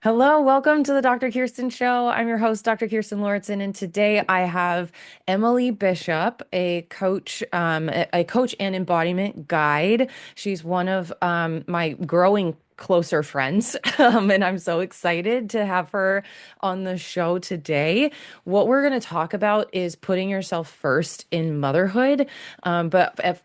Hello, welcome to the Dr. Kirsten Show. I'm your host, Dr. Kirsten Lauritsen, and today I have Emily Bishop, a coach and embodiment guide. She's one of my growing closer friends, and I'm so excited to have her on the show today. What we're going to talk about is putting yourself first in motherhood.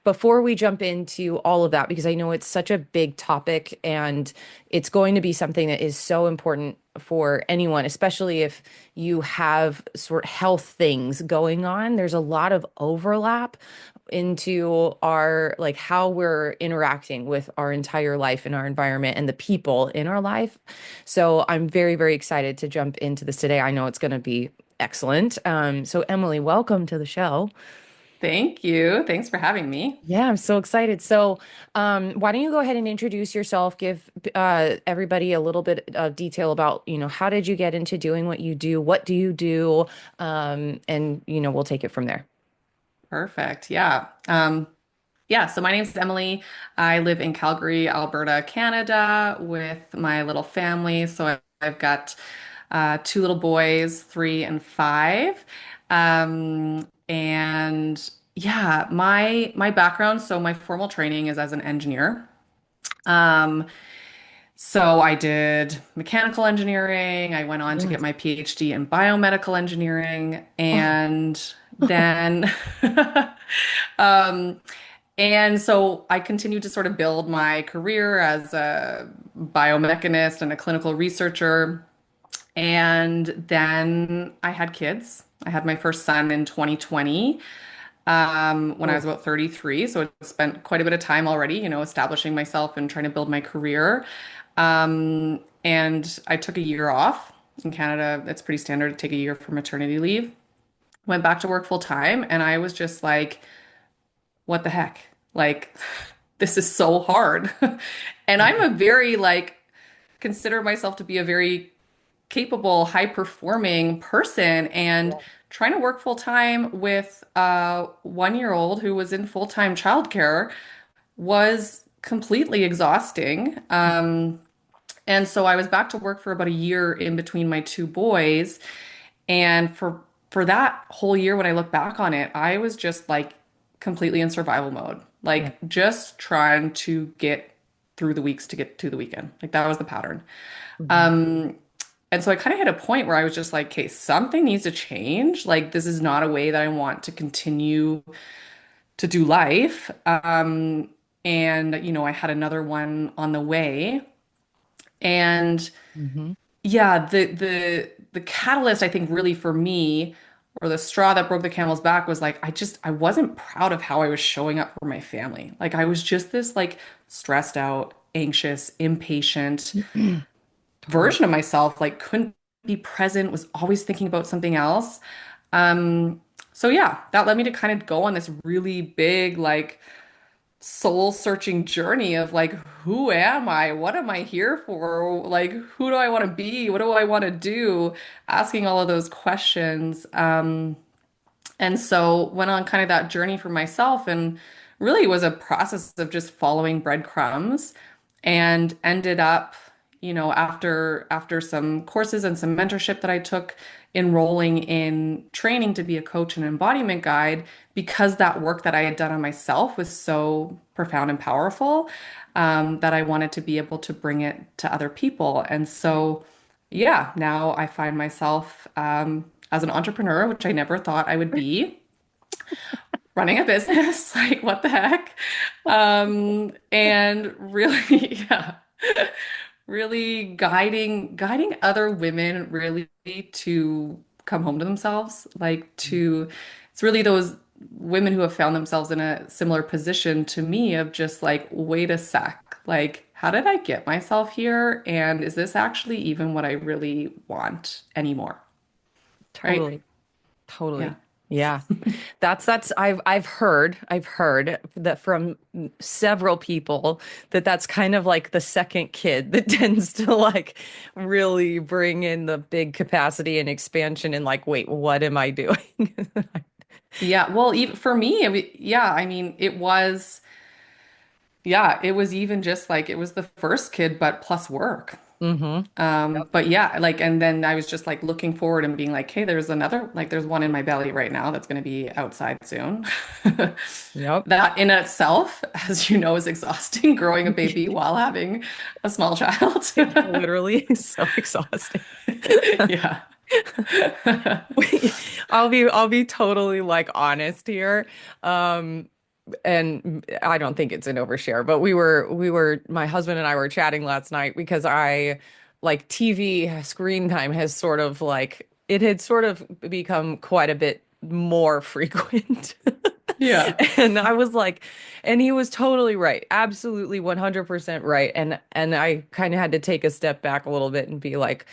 Before we jump into all of that, because I know it's such a big topic and it's going to be something that is so important for anyone, especially if you have sort of health things going on. There's a lot of overlap into our like how we're interacting with our entire life and our environment and the people in our life. So I'm very, very excited to jump into this today. I know it's going to be excellent. So Emily, welcome to the show. Thank you. Thanks for having me. Yeah, I'm so excited. So, why don't you go ahead and introduce yourself? Give everybody a little bit of detail about, how did you get into doing what you do? What do you do? And, we'll take it from there. Perfect. Yeah. So my name's Emily. I live in Calgary, Alberta, Canada, with my little family. I've got two little boys, 3 and 5. And yeah, my background, so my formal training is as an engineer. Um, So I did mechanical engineering. I went on to Yes. get my PhD in biomedical engineering, Oh, and then um, and so I continued to sort of build my career as a biomechanist and a clinical researcher. And then I had kids. I had my first son in 2020, when I was oh, about 33. So I spent quite a bit of time already, establishing myself and trying to build my career. And I took a year off. In Canada, it's pretty standard to take a year for maternity leave. Went back to work full time, and I was just like, what the heck? Like, this is so hard. And I'm a very, consider myself to be a very capable, high performing person. And yeah. trying to work full time with a 1 year old who was in full time childcare was completely exhausting. And so I was back to work for about a year in between my two boys. And for that whole year, when I look back on it, I was just like completely in survival mode, Yeah. like just trying to get through the weeks to get to the weekend. Like that was the pattern. Mhm. Um, and so I kind of hit a point where I was just like, okay, something needs to change. Like this is not a way that I want to continue to do life. And I had another one on the way. And Mhm. yeah, the catalyst I think really for me, or the straw that broke the camel's back, was like I wasn't proud of how I was showing up for my family. Like I was just this like stressed out, anxious, impatient Totally. version of myself, like couldn't be present, was always thinking about something else. So yeah, that led me to kind of go on this really big like soul searching journey of like, who am I? What am I here for? Like, who do I want to be? What do I want to do? Asking all of those questions. And so went on kind of that journey for myself and really was a process of just following breadcrumbs and ended up, after some courses and some mentorship that I took, enrolling in training to be a coach and embodiment guide because that work that I had done on myself was so profound and powerful, that I wanted to be able to bring it to other people. And so, yeah, now I find myself as an entrepreneur, which I never thought I would be, running a business. Like, what the heck? And really, yeah, really guiding other women really to come home to themselves. It's really those women who have found themselves in a similar position to me of just like, wait a sec, like, how did I get myself here? And is this actually even what I really want anymore? Right? Totally. Yeah. Totally. Yeah. That's I've heard that from several people that that's kind of like the second kid that tends to like really bring in the big capacity and expansion and like, wait, what am I doing? Yeah. Well, even for me, yeah, I mean, yeah, it was even just like it was the first kid, but plus work. Mm-hmm. Yep. But yeah, like, and then I was just like looking forward and being like, hey, there's another, like, there's one in my belly right now that's going to be outside soon. Yep. That in itself, as you know, is exhausting growing a baby while having a small child. It's literally so exhausting. Yeah. I'll be totally like honest here. Um, and I don't think it's an overshare, but we were my husband and I were chatting last night because I like TV screen time has sort of like it had sort of become quite a bit more frequent. Yeah. And I was like, and he was totally right. Absolutely 100% right. And I kind of had to take a step back a little bit and be like,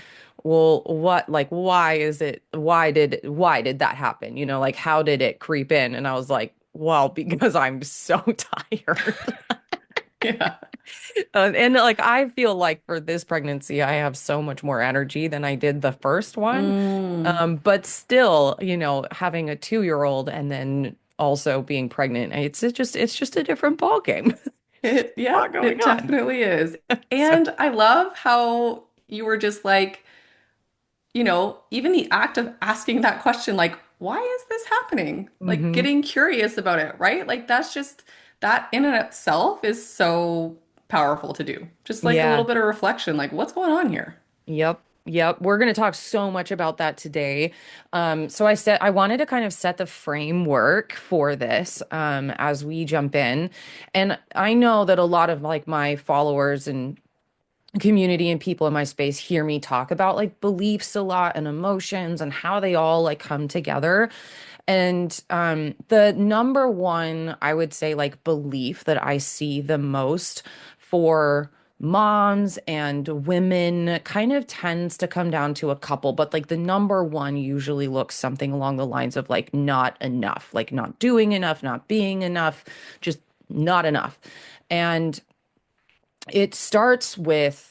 well, what like why is it why did that happen? You know, like how did it creep in? And I was like, well, because I'm so tired. Yeah. And like I feel like for this pregnancy, I have so much more energy than I did the first one. Mm. But still, you know, having a 2-year-old and then also being pregnant, it's just a different ball game. A Yeah, lot going it on. definitely is. So, And I love how you were just like, even the act of asking that question, like, why is this happening? Like hmm. getting curious about it, right? Like that's just that in and of itself is so powerful to do. Just like a little Yeah. bit of reflection, like what's going on here? Yep. Yep. We're going to talk so much about that today. So I wanted to kind of set the framework for this as we jump in. And I know that a lot of like my followers and community and people in my space hear me talk about like beliefs a lot and emotions and how they all like come together. And the number one, I would say, like belief that I see the most for moms and women kind of tends to come down to a couple, but like the number one usually looks something along the lines of like not enough, like not doing enough, not being enough, just not enough. And it starts with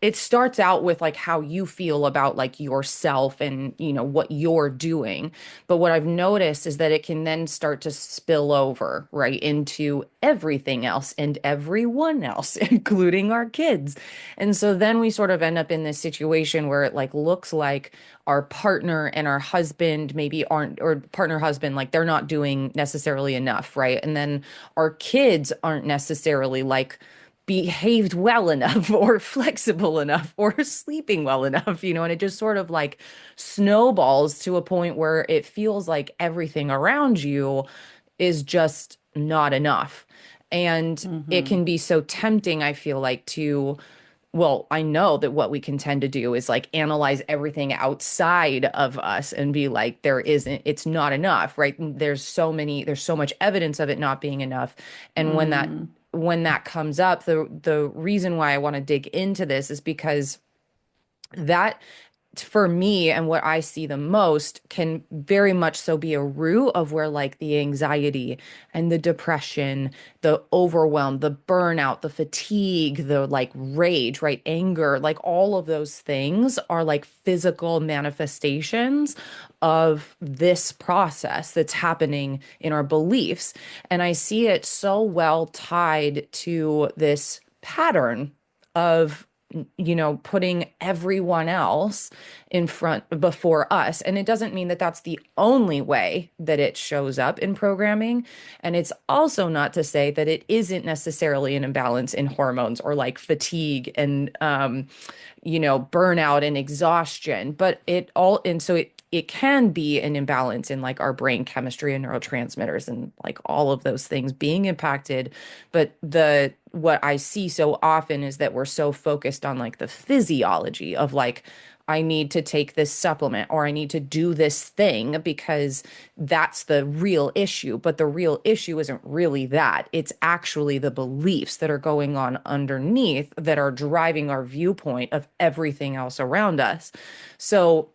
it starts out with like how you feel about like yourself and you know what you're doing, but what I've noticed is that it can then start to spill over right into everything else and everyone else including our kids. And so then we sort of end up in this situation where it like looks like our partner and our husband maybe aren't, or partner husband, like they're not doing necessarily enough, right? And then our kids aren't necessarily like behaved well enough or flexible enough or sleeping well enough, you know, and it just sort of like snowballs to a point where it feels like everything around you is just not enough. And it Hmm. can be so tempting, I feel like, to, well, I know that what we can tend to do is like analyze everything outside of us and be like, it's not enough, right? And there's so much evidence of it not being enough. And Mm. when that comes up, the reason why I want to dig into this is because that for me and what I see the most can very much so be a root of where like the anxiety and the depression, the overwhelm, the burnout, the fatigue, the like rage, right? Anger, like all of those things are like physical manifestations of this process that's happening in our beliefs. And I see it so well tied to this pattern of putting everyone else in front before us. And it doesn't mean that that's the only way that it shows up in programming. And it's also not to say that it isn't necessarily an imbalance in hormones or like fatigue and, burnout and exhaustion, but it can be an imbalance in like our brain chemistry and neurotransmitters and like all of those things being impacted. But what I see so often is that we're so focused on like the physiology of like, I need to take this supplement or I need to do this thing because that's the real issue. But the real issue isn't really that. It's actually the beliefs that are going on underneath that are driving our viewpoint of everything else around us. So,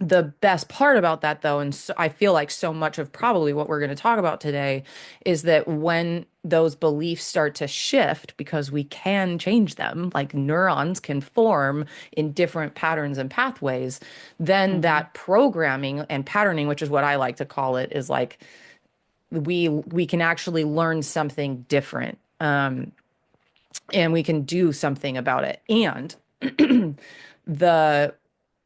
the best part about that, though, and so I feel like so much of probably what we're going to talk about today is that when those beliefs start to shift, because we can change them, like neurons can form in different patterns and pathways, then Hmm. that programming and patterning, which is what I like to call it, is like we can actually learn something different, and we can do something about it. And the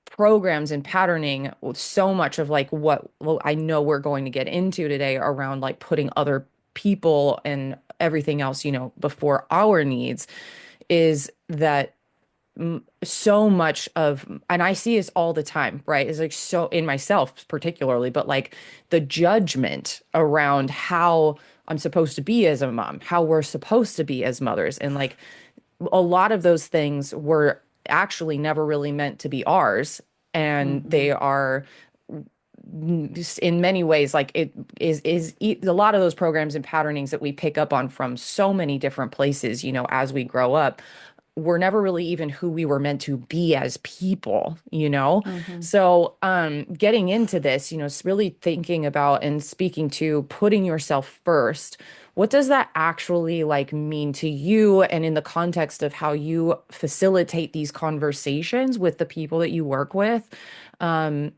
programs and patterning, so much of like what, well, I know we're going to get into today around like putting other people and everything else, before our needs, is that so much of, and I see this all the time, right? Is like so in myself particularly, but like the judgment around how I'm supposed to be as a mom, how we're supposed to be as mothers. And like a lot of those things were actually never really meant to be ours. And Hmm. they are in many ways like it is a lot of those programs and patternings that we pick up on from so many different places, as we grow up, we're never really even who we were meant to be as people. Hmm. So, getting into this, it's really thinking about and speaking to putting yourself first. What does that actually like mean to you and in the context of how you facilitate these conversations with the people that you work with? Um,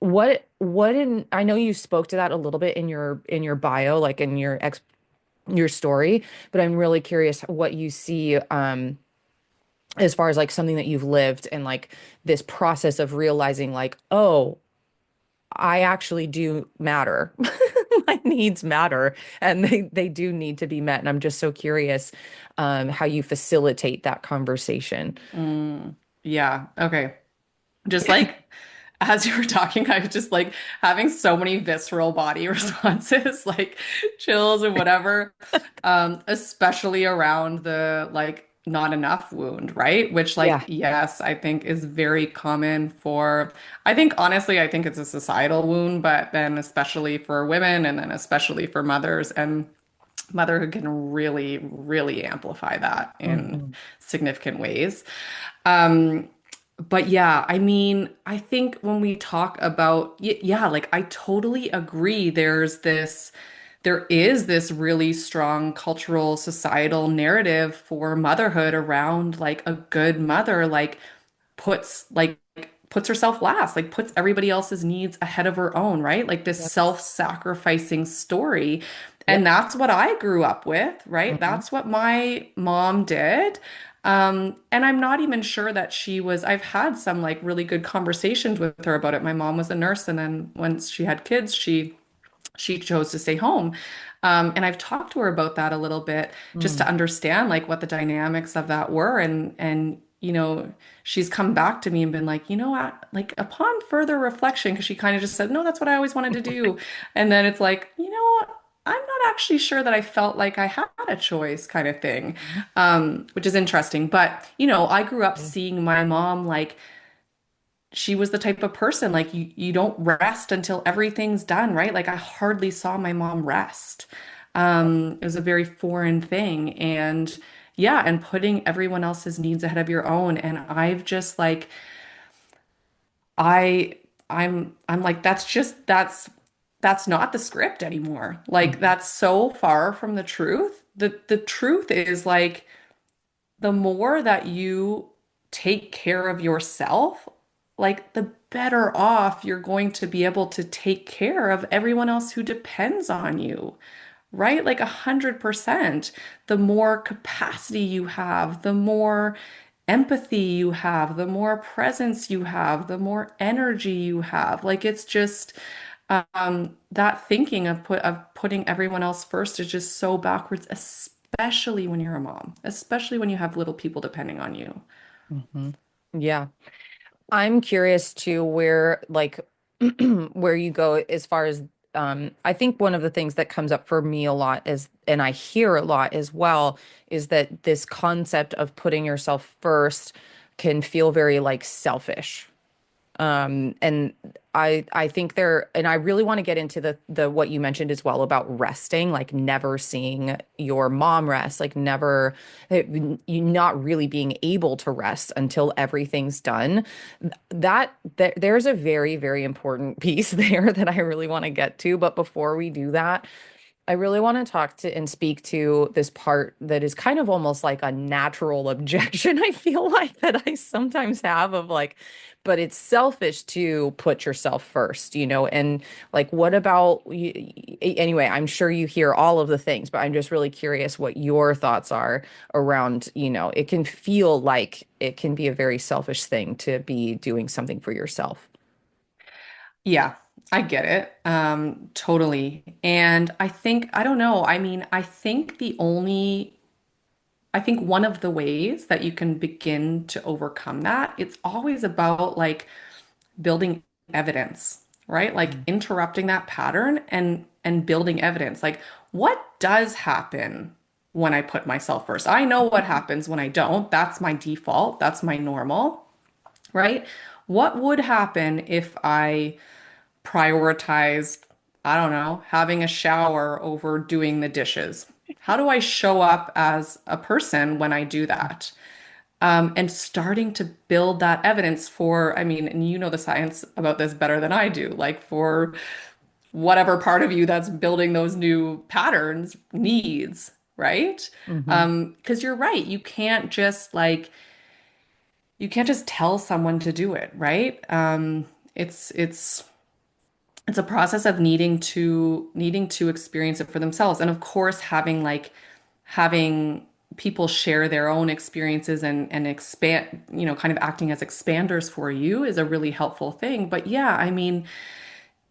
I know you spoke to that a little bit in your bio, like in your story, but I'm really curious what you see as far as like something that you've lived and like this process of realizing like, oh, I actually do matter. My needs matter and they do need to be met. And I'm just so curious how you facilitate that conversation. Mm. Yeah. Okay. Just like as you were talking, I was just like having so many visceral body responses, like chills and whatever, especially around the like not enough wound, right? Which, like, Yeah. yes, I think is very common for, I think, honestly, I think it's a societal wound, but then especially for women and then especially for mothers. And motherhood can really, really amplify that in Mhm. significant ways. Um, but yeah, I mean, I think when we talk about, yeah, like I totally agree. There is this really strong cultural, societal narrative for motherhood around like a good mother, like puts herself last, like puts everybody else's needs ahead of her own, right? Like this Yes. self-sacrificing story. And Yep. that's what I grew up with, right? Hmm. That's what my mom did. And I'm not even sure that I've had some like really good conversations with her about it. My mom was a nurse, and then once she had kids, she chose to stay home. And I've talked to her about that a little bit just to Mm. understand like what the dynamics of that were. And she's come back to me and been like, like upon further reflection, because she kind of just said, no, that's what I always wanted to do. And then it's like, I'm not actually sure that I felt like I had a choice kind of thing, Mhm. which is interesting. But, I grew up Yeah. seeing my mom like she was the type of person like you don't rest until everything's done, right? Like I hardly saw my mom rest. It was a very foreign thing. And yeah, and putting everyone else's needs ahead of your own. And I've just like I I'm like that's not the script anymore. Like Mhm. that's so far from the truth. The truth is like the more that you take care of yourself, like the better off you're going to be able to take care of everyone else who depends on you, right? Like 100%. The more capacity you have, the more empathy you have, the more presence you have, the more energy you have. Like it's just that thinking of putting everyone else first is just so backwards, especially when you're a mom, especially when you have little people depending on you. Mhm. Yeah. I'm curious to where like where you go as far as I think one of the things that comes up for me a lot is, and I hear a lot as well, is that this concept of putting yourself first can feel very like selfish. And I think there, and I really want to get into the what you mentioned as well about resting, like never seeing your mom rest, like never you not really being able to rest until everything's done. There's a very, very important piece there that I really want to get to. But before we do that, I really want to talk to and speak to this part that is kind of almost like a natural objection, I feel like that I sometimes have of like, but it's selfish to put yourself first, and like, what about you? Anyway, I'm sure you hear all of the things, but I'm just really curious what your thoughts are around, it can feel like it can be a very selfish thing to be doing something for yourself. Yeah, I get it. Totally. And I think, I don't know. I mean, I think one of the ways that you can begin to overcome that, it's always about like building evidence, right? Like interrupting that pattern and building evidence. Like what does happen when I put myself first? I know what happens when I don't. That's my default. That's my normal, right? What would happen if I prioritized, I don't know, having a shower over doing the dishes? How do I show up as a person when I do that? And starting to build that evidence for, I mean, and you know the science about this better than I do, like for whatever part of you that's building those new patterns needs, right? Hmm. Because you're right, you can't just tell someone to do it, right? It's it's a process of needing to experience it for themselves, and of course having people share their own experiences and expand, kind of acting as expanders for you is a really helpful thing. But yeah, I mean,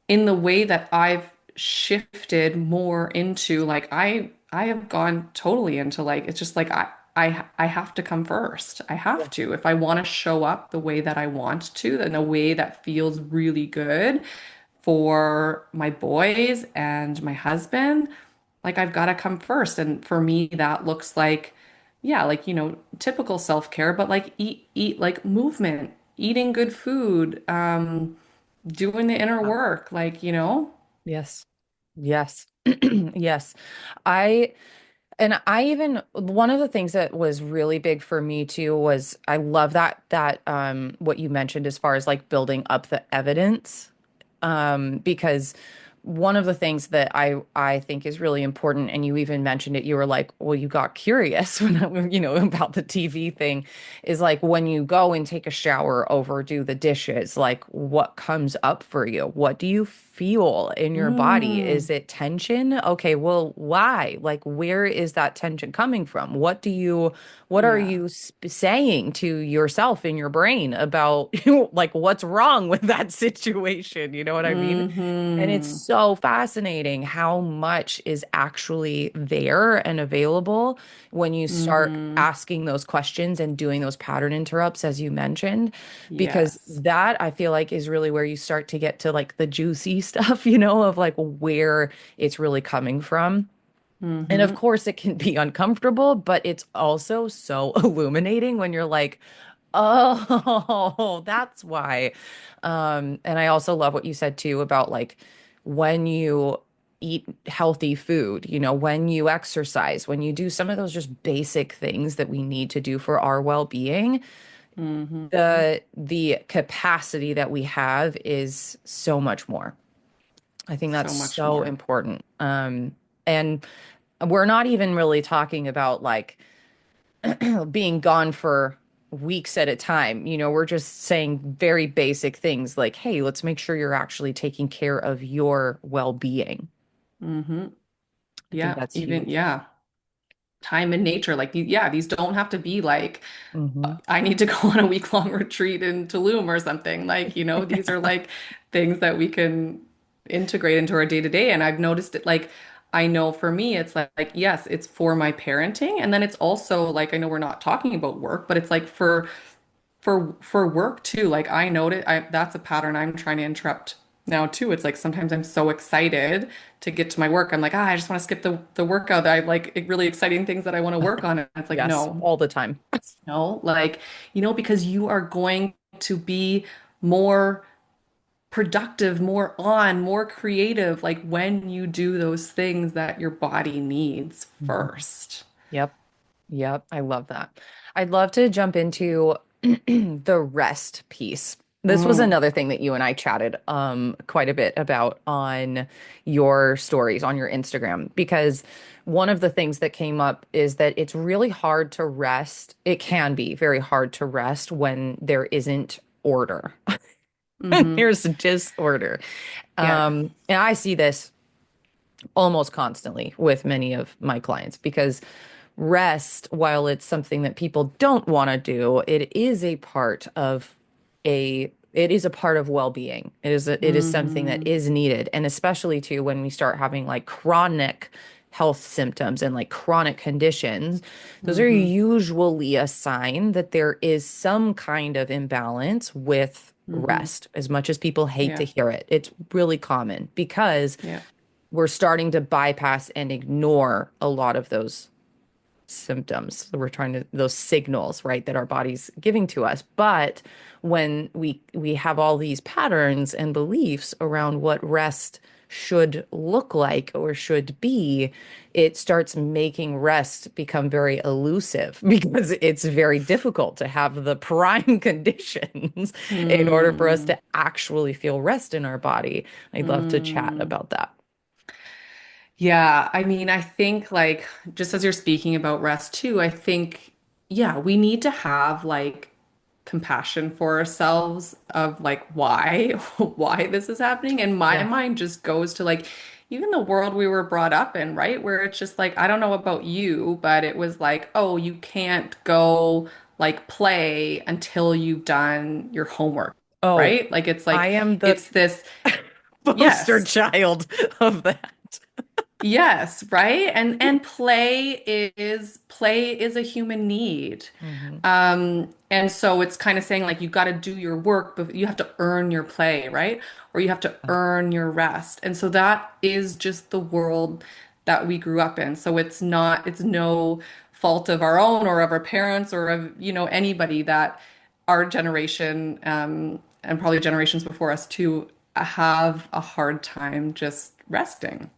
in the way that I've shifted more into like I have gone totally into like it's just like I have to come first. I Yeah. have to. If I want to show up the way that I want to, in a way that feels really good for my boys and my husband, like I've got to come first. And for me, that looks like, yeah, like, typical self-care, but like eat like movement, eating good food, doing the inner work, Yes. Yes. Yes. I I even one of the things that was really big for me too was I love that what you mentioned as far as like building up the evidence, because one of the things that I think is really important, and you even mentioned it, you were like, well, you got curious when about the TV thing, is like when you go and take a shower over do the dishes, like what comes up for you? What do you feel in your body? Is Mm, it tension? Okay, well, why? Like, where is that tension coming from? What are yeah. you saying to yourself in your brain about like what's wrong with that situation? You know what I mean? And it's Mm-hmm. so fascinating how much is actually there and available when you start Mm-hmm. asking those questions and doing those pattern interrupts, as you mentioned, because Yes. that I feel like is really where you start to get to like the juicy stuff, of like where it's really coming from. And of Mm-hmm. course, it can be uncomfortable, but it's also so illuminating when you're like, oh, that's why. And I also love what you said too about like when you eat healthy food, when you exercise, when you do some of those just basic things that we need to do for our well-being, Mm-hmm. the capacity that we have is so much more. I think that's So much so more. important. And we're not even really talking about like being gone for weeks at a time. We're just saying very basic things like, hey, let's make sure you're actually taking care of your well-being. Mm-hmm. I think Yeah. that's Even, huge. yeah. Time in nature. Like, yeah, these don't have to be like, Hmm. I need to go on a week-long retreat in Tulum or something. Like, these are like things that we can integrate into our day to day. And I've noticed it like, I know for me, it's like, yes, it's for my parenting. And then it's also like, I know we're not talking about work, but it's like for work too. Like I noted, that's a pattern I'm trying to interrupt now too. It's like sometimes I'm so excited to get to my work. I'm like, I just want to skip the workout. I have like really exciting things that I want to work on. And it's like, Yes, no, all the time. no, like, because you are going to be more productive, more on, more creative, like when you do those things that your body needs Mhm. first. Yep. Yep. I love that. I'd love to jump into the rest piece This was Mm, another thing that you and I chatted quite a bit about on your stories on your Instagram, because one of the things that came up is that it's really hard to rest. It can be very hard to rest when there isn't order. hmm. There's disorder. Yeah. And I see this almost constantly with many of my clients because rest, while it's something that people don't want to do, it is a part of well-being. It is something that Hmm. is needed. And especially too when we start having like chronic health symptoms and like chronic conditions, those are Hmm. usually a sign that there is some kind of imbalance with Hmm. rest. As much as people hate to Yeah. hear it, it's really common because Yeah. we're starting to bypass and ignore a lot of those symptoms. We're trying to those signals, right, that our body's giving to us. But when we have all these patterns and beliefs around what rest should look like or should be, it starts making rest become very elusive because it's very difficult to have the prime conditions in order for us Mm, to actually feel rest in our body. I'd love to chat mm. about that. Yeah, I mean, I think like just as you're speaking about rest too, I think yeah, we need to have like compassion for ourselves of like why why this is happening. And my Yeah. mind just goes to like even the world we were brought up in, right? Where it's just like I don't know about you, but it was like, oh, you can't go like play until you've done your homework, Oh, right? Like it's I like am the it's this poster yes. child of that. Yes, right? And play is a human need. Hmm. And so it's kind of saying like you got to do your work, but you have to earn your play, right? Or you have to Yeah. earn your rest. And so that is just the world that we grew up in. So it's no fault of our own or of our parents or of, anybody that our generation, and probably generations before us too, have a hard time just resting.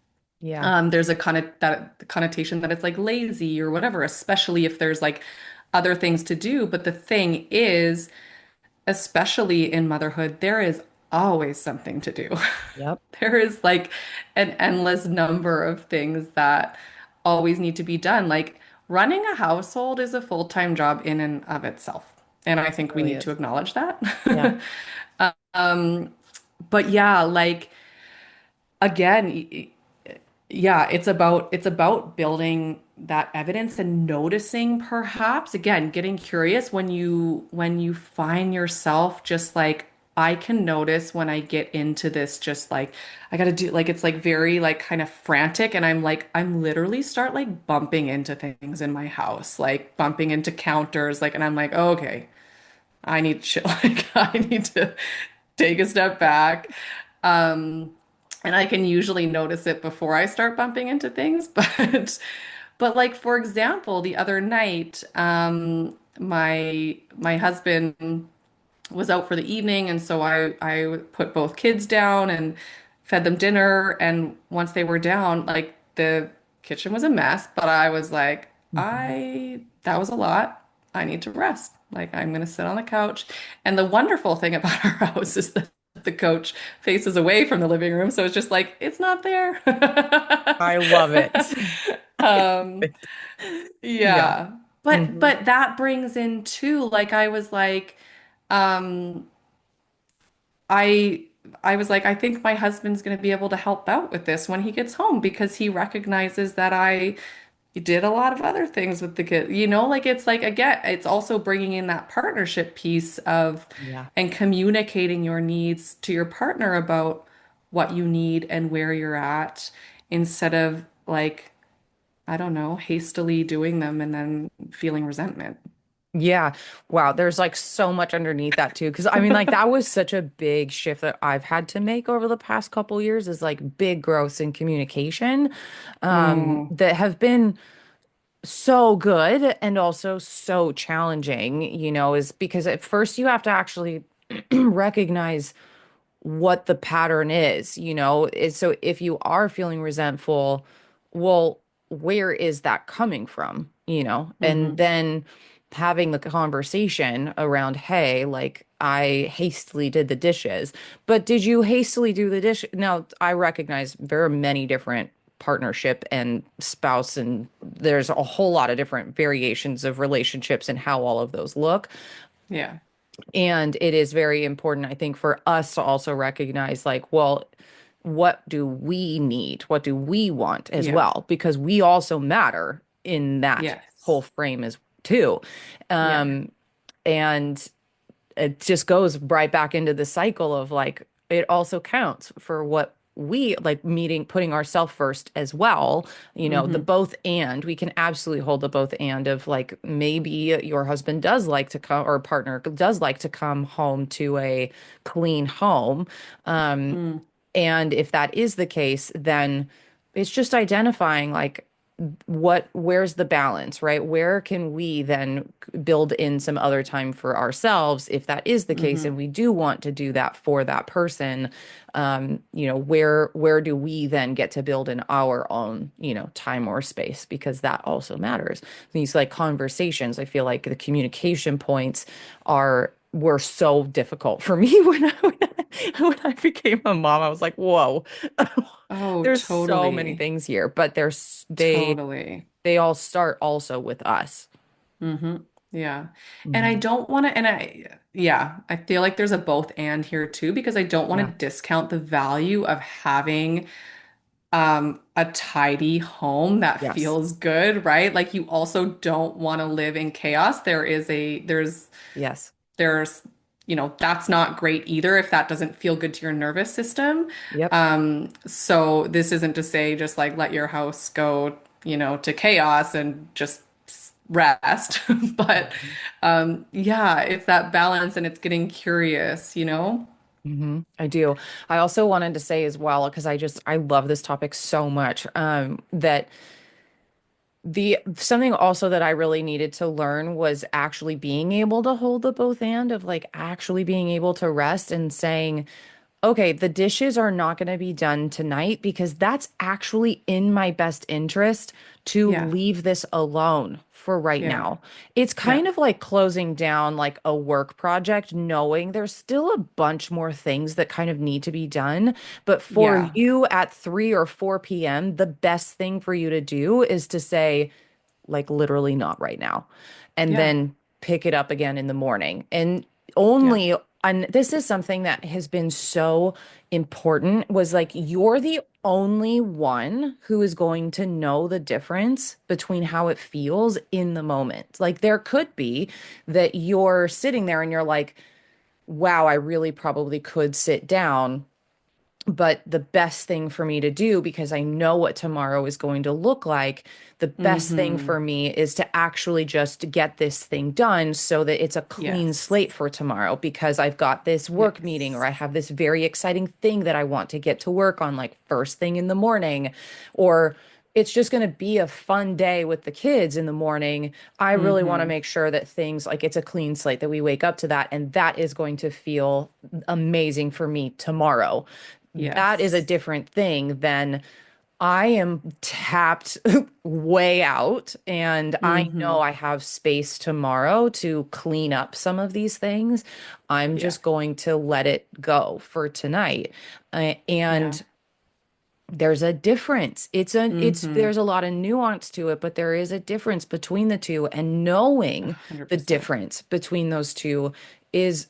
Yeah. There's a that connotation that it's like lazy or whatever, especially if there's like other things to do. But the thing is, especially in motherhood, there is always something to do. Yep. There is like an endless number of things that always need to be done. Like running a household is a full-time job in and of itself. And I It think we really need to is. acknowledge that. Yeah. Um, but yeah, like again, yeah, it's about building that evidence and noticing perhaps again getting curious when you find yourself just like I can notice when I get into this just like I gotta do like it's like very like kind of frantic and I'm literally start like bumping into things in my house like bumping into counters like and I'm like oh, okay I need to chill like I need to take a step back. Um, and I can usually notice it before I start bumping into things, but like for example, the other night, my husband was out for the evening, and so I put both kids down and fed them dinner. And once they were down, like the kitchen was a mess, but I was like, Mhm. I that was a lot. I need to rest. Like I'm gonna sit on the couch. And the wonderful thing about our house is that the couch faces away from the living room, so it's just like it's not there. I love it. Um, Yeah. yeah. But Hmm. but that brings in too, like I was like, um, I I was like, I think my husband's going to be able to help out with this when he gets home because he recognizes that I did a lot of other things with the kid. Like it's like again, it's also bringing in that partnership piece of Yeah. and communicating your needs to your partner about what you need and where you're at instead of like, I don't know, hastily doing them and then feeling resentment. Yeah. Wow. There's like so much underneath that too. Cause I mean, like that was such a big shift that I've had to make over the past couple years is like big growths in communication, Mm, that have been so good and also so challenging, is because at first you have to actually recognize what the pattern is, so if you are feeling resentful, well, where is that coming from, and hmm then having the conversation around, hey, like I hastily did the dishes, but did you hastily do the dish? Now, I recognize there are many different partnership and spouse, and there's a whole lot of different variations of relationships and how all of those look. Yeah. And it is very important, I think, for us to also recognize, like, well, what do we need? What do we want as Yeah. well? Because we also matter in that whole Yes. frame as too. Yeah. Um, and it just goes right back into the cycle of like it also counts for what we like meeting putting ourselves first as well, the Hmm. both, and we can absolutely hold the both and of like maybe your husband does like to come or partner does like to come home to a clean home. um Mm. and if that is the case, then it's just identifying like where's the balance, right? Where can we then build in some other time for ourselves if that is the case Hmm. and we do want to do that for that person? Where do we then get to build in our own, time or space? Because that also matters. These like conversations, I feel like the communication points are were so difficult for me when I became a mom. I was like, whoa, Oh, there's so many totally. things here, but Totally. they all start also with us. Hmm. Yeah. And I Mhm. don't want to, and yeah, I feel like there's a both and here too, because I don't want to Yeah. discount the value of having a tidy home that Yes. feels good, right? Like you also don't want to live in chaos. Yes. There's, that's not great either if that doesn't feel good to your nervous system. Yep. So this isn't to say just like let your house go, to chaos and just rest. But Mhm. yeah, it's that balance and it's getting curious. I do. I also wanted to say as well, because I love this topic so much, that the something also that I really needed to learn was actually being able to hold the both and of like actually being able to rest and saying, okay, the dishes are not going to be done tonight because that's actually in my best interest to Yeah. leave this alone for right Yeah. now. It's Yeah. kind of like closing down like a work project, knowing there's still a bunch more things that kind of need to be done. But for Yeah. you at 3 or 4 p.m., the best thing for you to do is to say, like literally not right now, and Yeah. then pick it up again in the morning. And Yeah. only, and this is something that has been so important, was like you're the only one who is going to know the difference between how it feels in the moment. Like there could be that you're sitting there and you're like, wow, I really probably could sit down, but the best thing for me to do, because I know what tomorrow is going to look like, the best thing Hmm. for me is to actually just get this thing done so that it's a clean Yes. slate for tomorrow, because I've got this work meeting or Yes. I have this very exciting thing that I want to get to work on, like first thing in the morning, or it's just going to be a fun day with the kids in the morning. I really want to Hmm. make sure that things like it's a clean slate, that we wake up to that, and that is going to feel amazing for me tomorrow. That is a Yes. different thing than I am tapped way out and I know Hmm. I have space tomorrow to clean up some of these things. I'm Yeah. just going to let it go for tonight. Yeah. And there's a difference. Hmm. There's a lot of nuance to it, but there is a difference between the two. And knowing the 100%. difference between those two is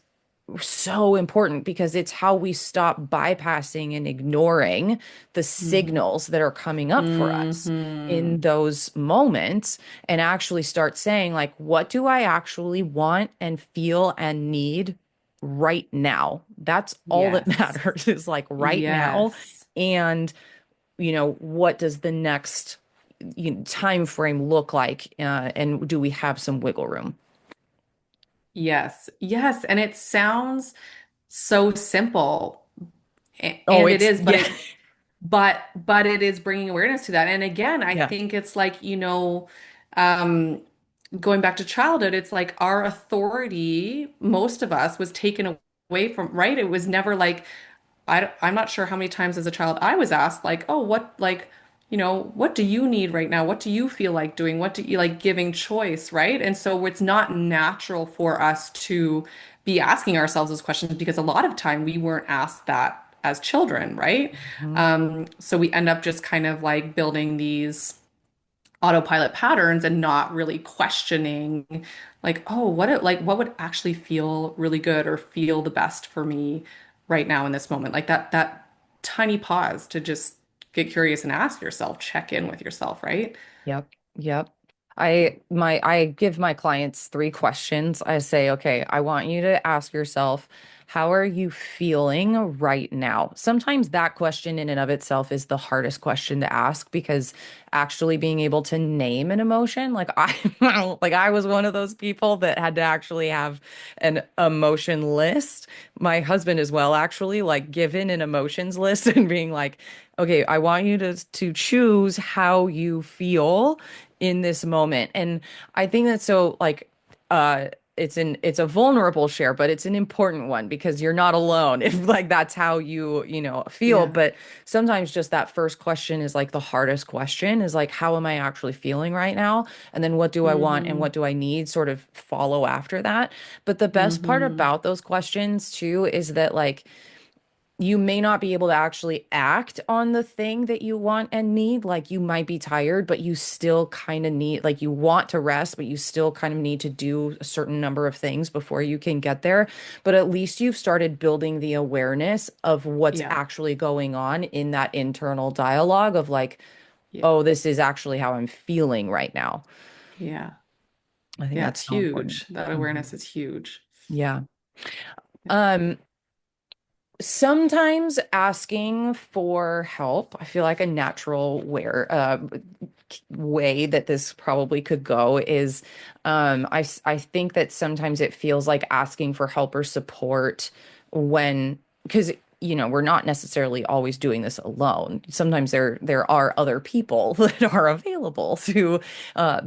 so important, because it's how we stop bypassing and ignoring the Hmm. signals that are coming up for us Hmm. in those moments, and actually start saying like, what do I actually want and feel and need right now? That's all that Yes. matters, is like right now. Yes. And what does the next time frame look like, and do we have some wiggle room? Yes. Yes. And it sounds so simple, Oh, and it it's is, but yeah. it is bringing awareness to that. And again, I Yeah. think it's like, um, going back to childhood, it's like our authority, most of us, was taken away from, right? It was never like, I'm not sure how many times as a child I was asked, like, oh, what, like, what do you need right now? What do you feel like doing? What do you like giving choice, right? And so it's not natural for us to be asking ourselves those questions because a lot of time we weren't asked that as children, right? Mhm. So we end up just kind of like building these autopilot patterns and not really questioning like, oh, what would actually feel really good or feel the best for me right now in this moment? Like that tiny pause to just get curious and ask yourself, check in with yourself, right? Yep. Yep. I give my clients three questions. I say, okay, I want you to ask yourself, how are you feeling right now? Sometimes that question in and of itself is the hardest question to ask because actually being able to name an emotion, like I like I was one of those people that had to actually have an emotion list. My husband as well, actually, like given an emotions list and being like, okay, I want you to choose how you feel in this moment. And I think that's so like uh it's a vulnerable share, but it's an important one because you're not alone if like that's how you feel. Yeah. But sometimes just that first question is like the hardest question is like, how am I actually feeling right now? And then what do I want and Mm-hmm. what do I need sort of follow after that. But the best part Mm-hmm. about those questions too is that like you may not be able to actually act on the thing that you want and need. Like you might be tired, but you still kind of need, like you want to rest, but you still kind of need to do a certain number of things before you can get there. But at least you've started building the awareness of what's Yeah. actually going on in that internal dialogue of like, Yeah. oh, this is actually how I'm feeling right now. Yeah. I think Yeah. that's It's so important. huge. That Mhm. awareness is huge. Yeah. Yeah. Um, Sometimes asking for help, I feel like a natural way that this probably could go is I think that sometimes it feels like asking for help or support when because we're not necessarily always doing this alone. Sometimes there are other people that are available to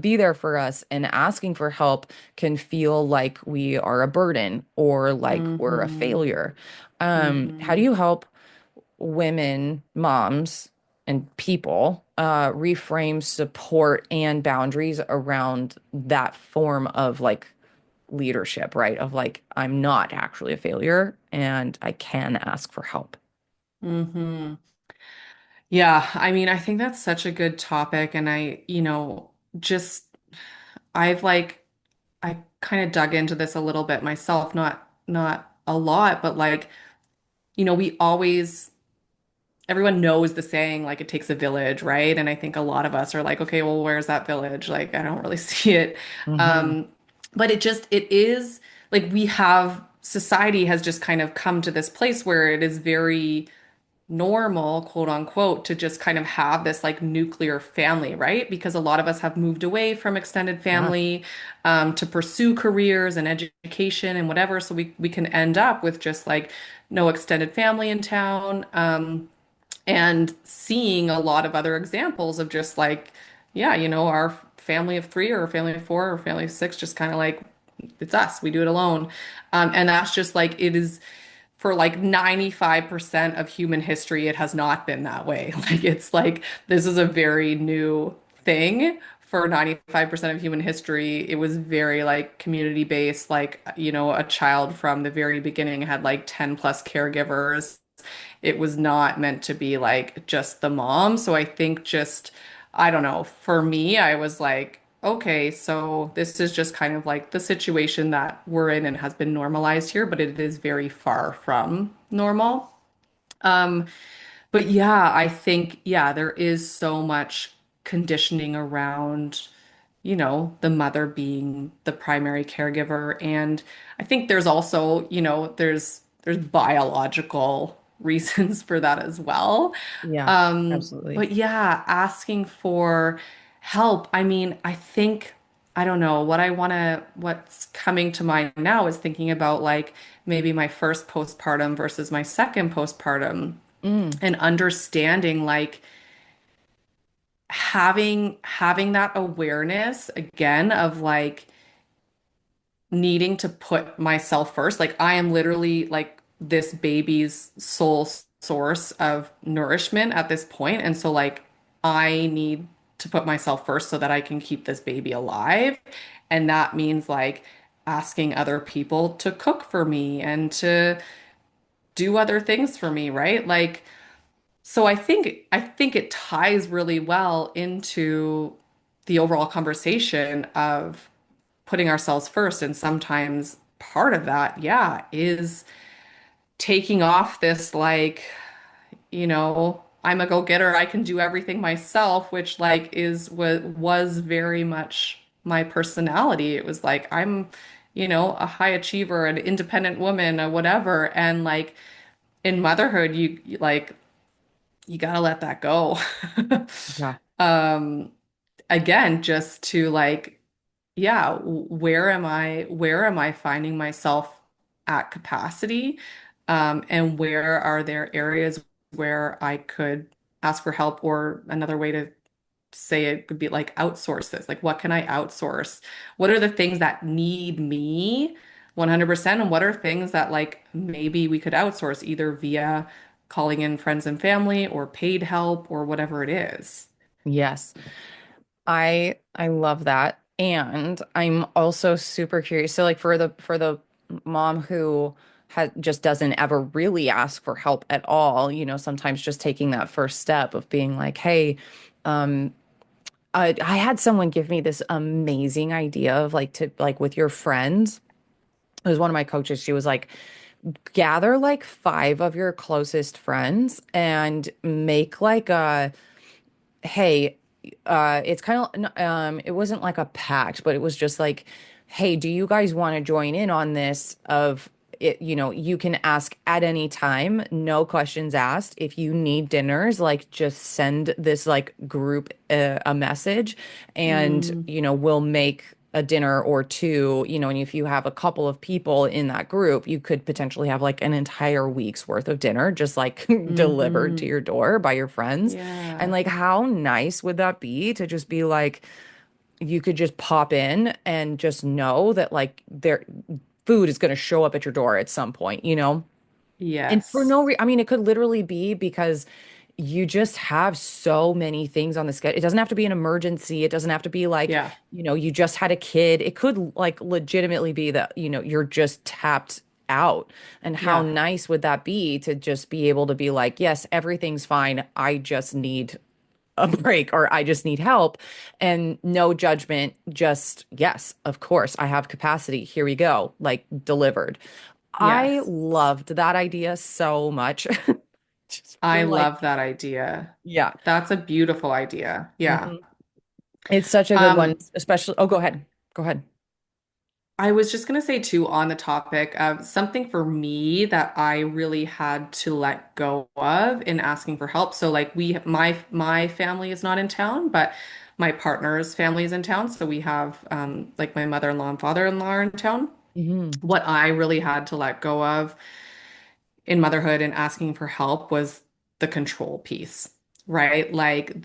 be there for us, and asking for help can feel like we are a burden or like we're a Mm-hmm. failure. How do Mm-hmm. you help women, moms, and people reframe support and boundaries around that form of like leadership, right? Of like, I'm not actually a failure and I can ask for help. Mm-hmm. Yeah, I mean, I think that's such a good topic. And just I've like I kind of dug into this a little bit myself, not a lot, but like, we always everyone knows the saying like it takes a village, right? And I think a lot of us are like, okay, well, where's that village? Like, I don't really see it. Hmm. Um, but it is like we have society has just kind of come to this place where it is very normal, quote unquote, to just kind of have this like nuclear family, right? Because a lot of us have moved away from extended Yeah. family to pursue careers and education and whatever. So we can end up with just like no extended family in town. And seeing a lot of other examples of just like, yeah, our family of three or a family of four or a family of six, just kind of like, it's us, we do it alone. And that's just like, it is for like 95% of human history, it has not been that way. Like, it's like, this is a very new thing. For 95% of human history, it was very like community based. Like, a child from the very beginning had like 10 plus caregivers. It was not meant to be like just the mom. So I think just, I don't know, for me, I was like, okay, so this is just kind of like the situation that we're in and has been normalized here, but it is very far from normal. Um, but yeah, I think, yeah, there is so much conditioning around, the mother being the primary caregiver. And I think there's also, there's biological reasons for that as well. Yeah, absolutely. But yeah, asking for help. I mean, I don't know, what's coming to mind now is thinking about like maybe my first postpartum versus my second postpartum Mm, and understanding like having that awareness again of like needing to put myself first. Like I am literally like this baby's sole source of nourishment at this point. And so like I need to put myself first so that I can keep this baby alive. And that means like asking other people to cook for me and to do other things for me, right? Like, so I think it ties really well into the overall conversation of putting ourselves first. And sometimes part of that, yeah, is taking off this like, I'm a go-getter, I can do everything myself, which like is what was very much my personality. It was like I'm, a high achiever, an independent woman, or whatever. And like in motherhood, like you gotta let that go. Yeah. Um, again, just to like, yeah, where am I finding myself at capacity? And where are there areas where I could ask for help, or another way to say it could be like outsource this. Like, what can I outsource? What are the things that need me 100%? And what are things that like maybe we could outsource either via calling in friends and family or paid help or whatever it is? Yes. I love that. And I'm also super curious. So like for the mom who just doesn't ever really ask for help at all, sometimes just taking that first step of being like, hey, um, I had someone give me this amazing idea of like to like with your friends. It was one of my coaches. She was like, gather like five of your closest friends and make like a hey, it's kind of it wasn't like a pact, but it was just like, hey, do you guys want to join in on this of it, you can ask at any time, no questions asked. If you need dinners, like just send this like group a message and Mm, we'll make a dinner or two, and if you have a couple of people in that group, you could potentially have like an entire week's worth of dinner just like delivered to hmm. your door by your friends. And Yeah. like, how nice would that be to just be like, you could just pop in and just know that like their food is going to show up at your door at some point? And for Yes. no reason, I mean, it could literally be because you just have so many things on the schedule. It doesn't have to be an emergency. It doesn't have to be like, Yeah. you just had a kid. It could like legitimately be that, you're just tapped out. And how Yeah. nice would that be to just be able to be like, yes, everything's fine. I just need a break or I just need help and no judgment. Just, yes, of course, I have capacity. Here we go. Like delivered. I Yes. loved that idea so much. Just I feel like, love that idea. yeah. That's a beautiful idea. Yeah. Mhm. It's such a good one, Um, especially. Oh, go ahead. Go ahead. I was just gonna say too on the topic of something for me that I really had to let go of in asking for help. So like my family is not in town, but my partner's family is in town. So we have like my mother-in-law and father-in-law are in town. Hmm. What I really had to let go of in motherhood and asking for help was the control piece, right? Like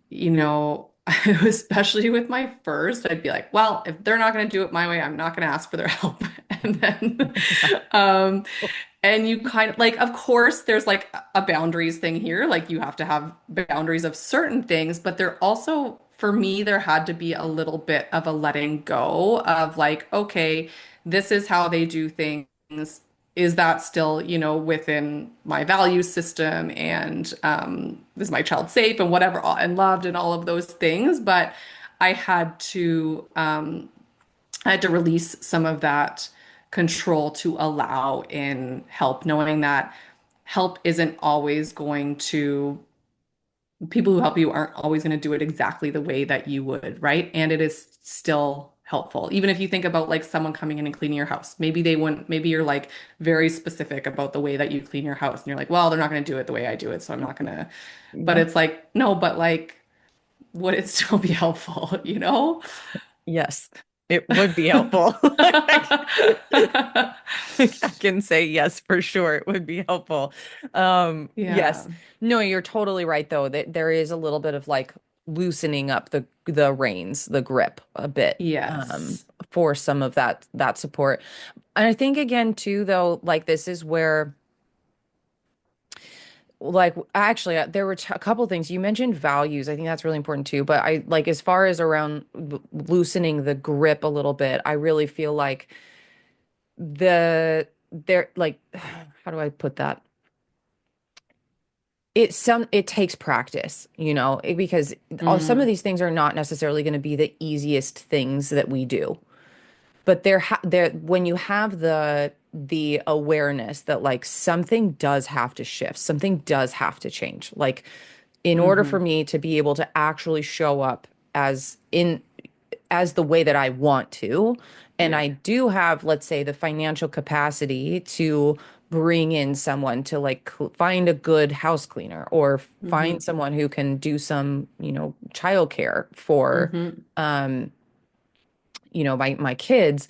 you know, especially with my first, I'd be like, well, if they're not going to do it my way, I'm not going to ask for their help. And then, um, and you kind of like, of course, there's like a boundaries thing here. Like you have to have boundaries of certain things, but there also, for me, there had to be a little bit of a letting go of like, okay, this is how they do things. Is that still, within my value system? And is my child safe and whatever and loved and all of those things? But I had to I had to release some of that control to allow in help, knowing that help isn't always going to, people who help you aren't always going to do it exactly the way that you would, right? And it is still helpful. Even if you think about like someone coming in and cleaning your house, maybe they wouldn't, maybe you're like very specific about the way that you clean your house, and you're like, well, they're not going to do it the way I do it, so I'm not going to. But Yeah. it's like, no, but like, would it still be helpful, you know? Yes, it would be helpful. I can say yes for sure. It would be helpful. Yes. Yeah. No, you're totally right though, that there is a little bit of like loosening up the reins, the grip a bit, Yes. for some of that support. And I think again too, though, like this is where like actually there were a couple things you mentioned values. I think that's really important too, but I like as far as around loosening the grip a little bit, I really feel like there like how do I put that? It takes practice, because some of Mm, these things are not necessarily going to be the easiest things that we do. But there when you have the awareness that like something does have to shift, something does have to change. Like in order for hmm. me to be able to actually show up as in as the way that I want to, and Yeah. I do have, let's say, the financial capacity to bring in someone to like find a good house cleaner or find Hmm. someone who can do some, childcare for Hmm. um my kids.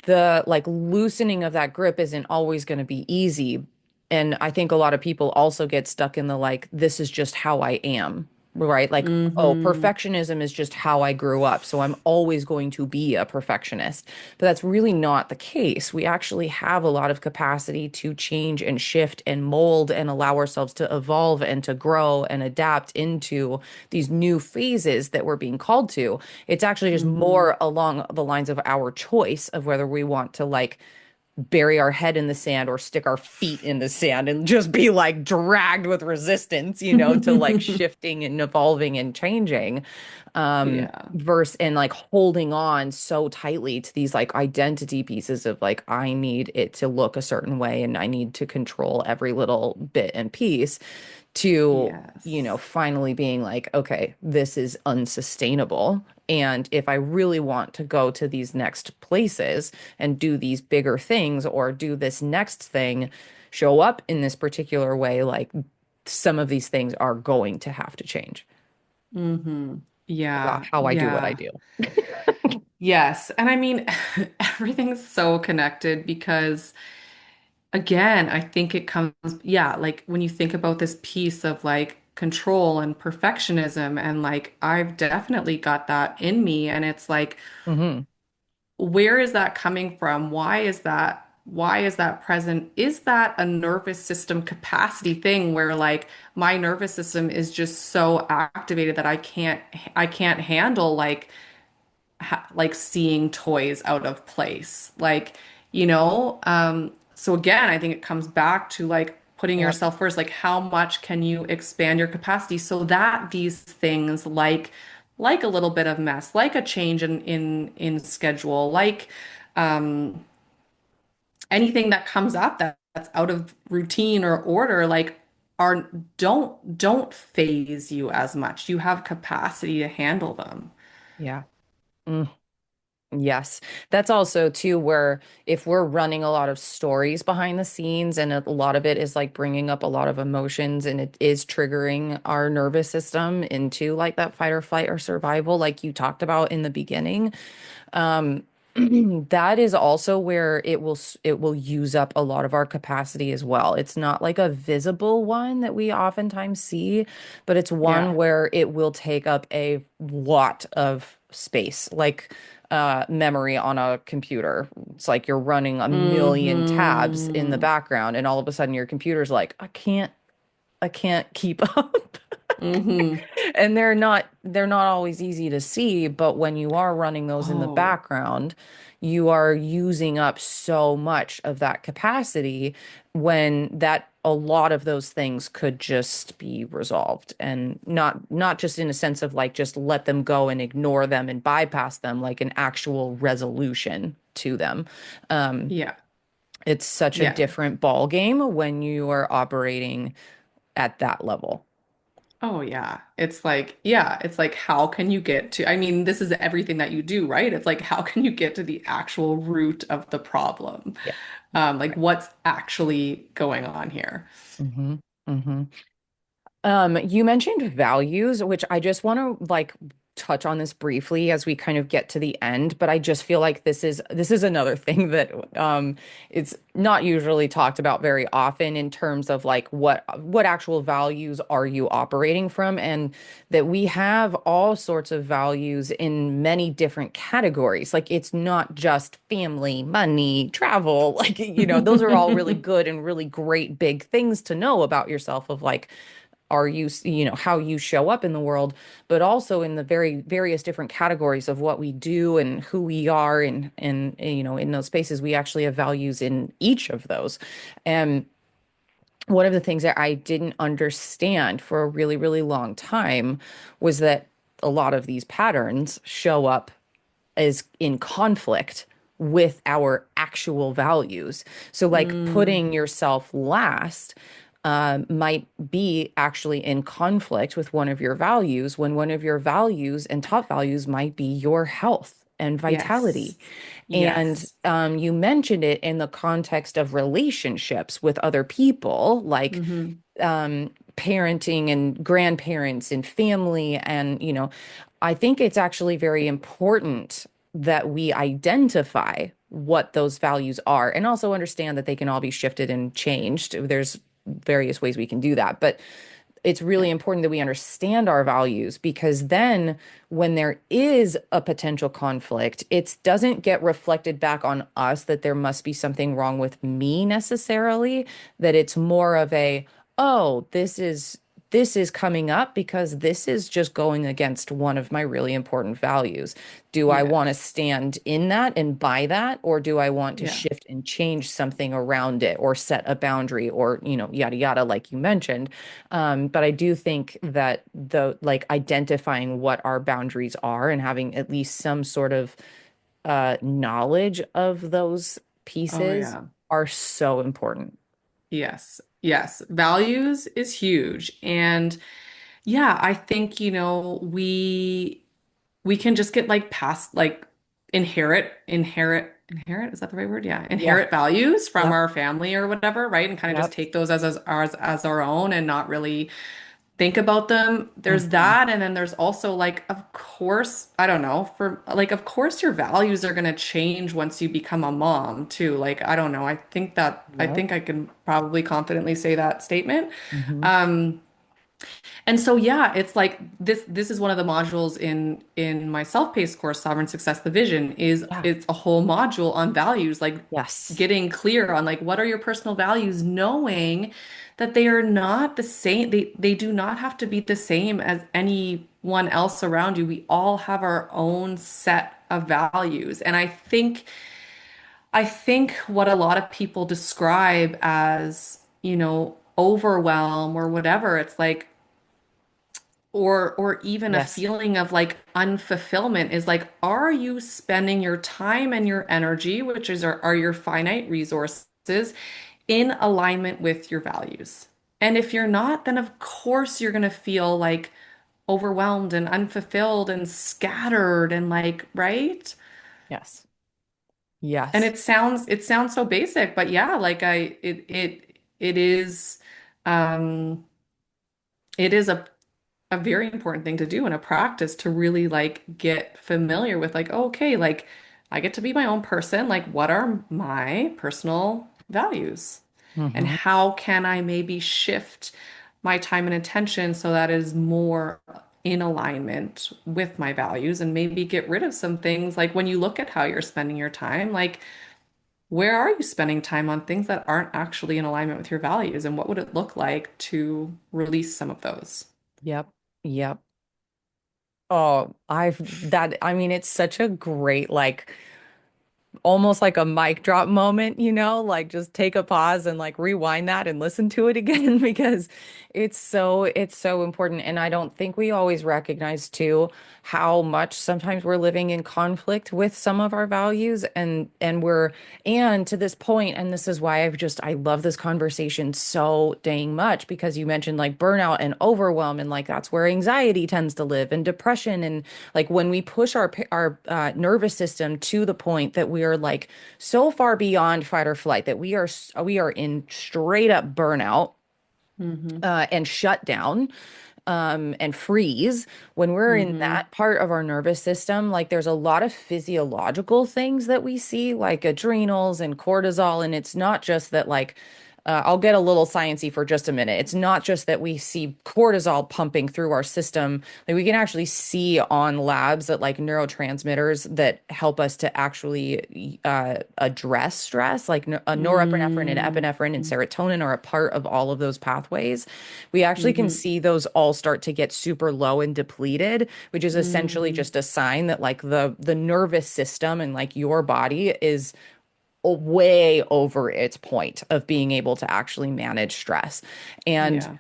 The like loosening of that grip isn't always going to be easy. And I think a lot of people also get stuck in the like, this is just how I am, right? Like, oh, Hmm. perfectionism is just how I grew up. So I'm always going to be a perfectionist. But that's really not the case. We actually have a lot of capacity to change and shift and mold and allow ourselves to evolve and to grow and adapt into these new phases that we're being called to. It's actually just Hmm. more along the lines of our choice of whether we want to like bury our head in the sand or stick our feet in the sand and just be like dragged with resistance, to like shifting and evolving and changing. Yeah. Verse and like holding on so tightly to these like identity pieces of like, I need it to look a certain way and I need to control every little bit and piece to, Yes. finally being like, okay, this is unsustainable. And if I really want to go to these next places and do these bigger things or do this next thing, show up in this particular way, like some of these things are going to have to change Hmm. about Yeah. how I do what I Yeah. do. Yes. And I mean, everything's so connected because, again, I think it comes, yeah, like when you think about this piece of like control and perfectionism, and like I've definitely got that in me. And it's like, Hmm. where is that coming from? Why is that? Why is that present? Is that a nervous system capacity thing where like my nervous system is just so activated that I can't handle like like seeing toys out of place. Like, so again, I think it comes back to like putting Yep. yourself first, like how much can you expand your capacity so that these things like a little bit of mess, like a change in schedule, like um anything that comes up that's out of routine or order, like are don't phase you as much. You have capacity to handle them. Yeah. Mm. Yes. That's also too where if we're running a lot of stories behind the scenes and a lot of it is like bringing up a lot of emotions and it is triggering our nervous system into like that fight or flight or survival, like you talked about in the beginning, um, that is also where it will use up a lot of our capacity as well. It's not like a visible one that we oftentimes see, but it's one Yeah. where it will take up a lot of space, like memory on a computer. It's like you're running a million tabs in the Hmm. background, and all of a sudden your computer's like, I can't keep up. Hmm. And they're not always easy to see, but when you are running those in the Oh, background, you are using up so much of that capacity when that a lot of those things could just be resolved and not just in a sense of like just let them go and ignore them and bypass them, like an actual resolution to them. Um, yeah. it's such a Yeah. different ball game when you are operating at that level. Oh, yeah. It's like, how can you get to, I mean, this is everything that you do, right? It's like, how can you get to the actual root of the problem? Yeah. Like, what's actually going on here? Hmm. Hmm. You mentioned values, which I just want to like touch on this briefly as we kind of get to the end, but I just feel like this is another thing that it's not usually talked about very often in terms of like what actual values are you operating from, and that we have all sorts of values in many different categories. Like it's not just family, money, travel, like those are all really good and really great big things to know about yourself of like are you, how you show up in the world, but also in the very various different categories of what we do and who we are. And in those spaces, we actually have values in each of those. And one of the things that I didn't understand for a really, really long time was that a lot of these patterns show up is in conflict with our actual values. So, like Mm, putting yourself last might be actually in conflict with one of your values when one of your values and top values might be your health and yes. vitality. And Yes. you mentioned it in the context of relationships with other people, like Hmm. parenting and grandparents and family. And, I think it's actually very important that we identify what those values are and also understand that they can all be shifted and changed. There's various ways we can do that. But it's really important that we understand our values because then when there is a potential conflict, it doesn't get reflected back on us that there must be something wrong with me necessarily, that it's more of a, oh, this is coming up because this is just going against one of my really important values. Do I want to Yes. stand in that and by that, or do I want to Yeah. shift and change something around it or set a boundary or, yada, yada, like you mentioned? But I do think that the like identifying what our boundaries are and having at least some sort of knowledge of those Oh, pieces yeah. are so important. Yes. Yes. Values is huge. And yeah, I think, we can just get like past like inherit, is that the right word? Yeah, Yeah. inherit values from Yep. our family or whatever, right? And kind of just Yep. take those as our own and not really think about them. There's Hmm. that, and then there's also like, of course, I don't know, for like, of course, your values are gonna change once you become a mom too. Like, I don't know. I Yep. think I can probably confidently say that statement. Hmm. Um, and so yeah, it's like this is one of the modules in my self-paced course, Sovereign Success, the Vision, is Yeah. it's a whole module on values, like Yes. getting clear on like what are your personal values, knowing that they are not the same, they do not have to be the same as anyone else around you. We all have our own set of values. And I think what a lot of people describe as, overwhelm or whatever, it's like or even a Yes. feeling of like unfulfillment is like, are you spending your time and your energy, which are your finite resources, in alignment with your values? And if you're not, then of course you're going to feel like overwhelmed and unfulfilled and scattered and like, right? Yes. And Yes. it sounds so basic, but yeah, like it is um it is a very important thing to do in a practice to really like get familiar with like, oh, okay, like I get to be my own person. Like, what are my personal values? And Hmm. how can I maybe shift my time and attention so that is more in alignment with my values and maybe get rid of some things like when you look at how you're spending your time, like where are you spending time on things that aren't actually in alignment with your values? And what would it look like to release some of those? Yep. Yep. Oh, I mean, it's such a great, like, almost like a mic drop moment, like just take a pause and like rewind that and listen to it again because it's so important. And I don't think we always recognize too how much sometimes we're living in conflict with some of our values and to this point, and this is why I love this conversation so dang much because you mentioned like burnout and overwhelm and like that's where anxiety tends to live and depression and like when we push our nervous system to the point that we are like so far beyond fight or flight that we are in straight up burnout Hmm. and shut down, and freeze. When we're in Mm-hmm. that part of our nervous system, like there's a lot of physiological things that we see, like adrenals and cortisol. And it's not just that, like, I'll get a little sciencey for just a minute. It's not just that we see cortisol pumping through our system. Like we can actually see on labs that like neurotransmitters that help us to actually address stress, like norepinephrine and epinephrine and Mm-hmm. serotonin are a part of all of those pathways. We actually can Mm-hmm. see those all start to get super low and depleted, which is essentially Mm-hmm. just a sign that like the nervous system and like your body is way over its point of being able to actually manage stress. And Yeah.